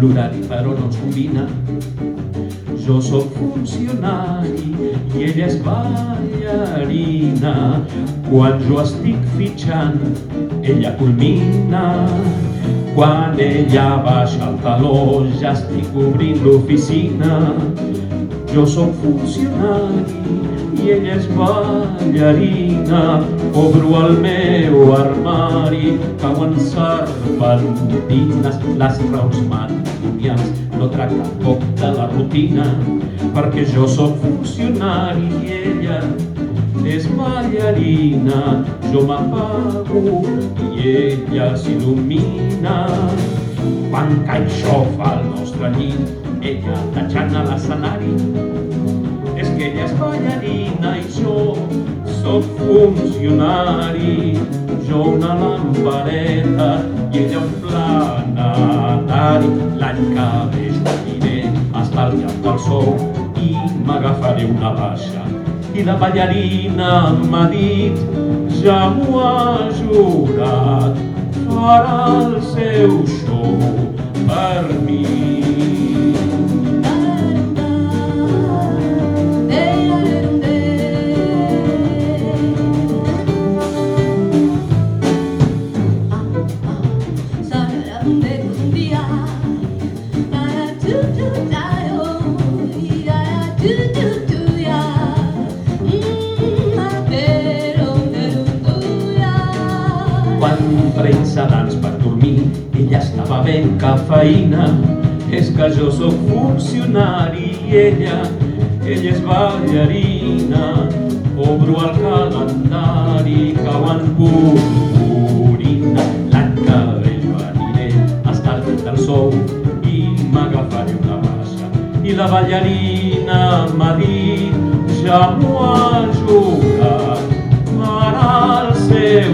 l'horari però no ens combina. Jo sóc funcionari i ella és ballarina. Quan jo estic fitxant, ella culmina. Quan ella baixa el taló, ja estic obrint l'oficina. Jo sóc funcionari i ella és ballarina. Obro el meu armari, cauen serpentines. Les raons matrimonials no tracten poc de la rutina, perquè jo sóc funcionari i ella és ballarina. Jo m'apago i ella s'il·lumina. Quan caixofa el nostre llit, ella tachant a l'escenari. És que ella és ballarina i jo sóc funcionari. Jo una lampareta i ella un planetari. L'any que ve jo aniré estalviant el sou i m'agafaré una baixa. I la ballarina m'ha dit, ja m'ho ha jurat, farà el seu show per mi. Quan prenc sedants per dormir, ella estava ben cafeïna. És que jo sóc funcionari i ella és ballarina. Obro el calendari, cauen purpurina. L'any que ve jo aniré estalviant el sou i m'agafaré una baixa. I la ballarina m'ha dit, ja m'ho ha jurat, farà el seu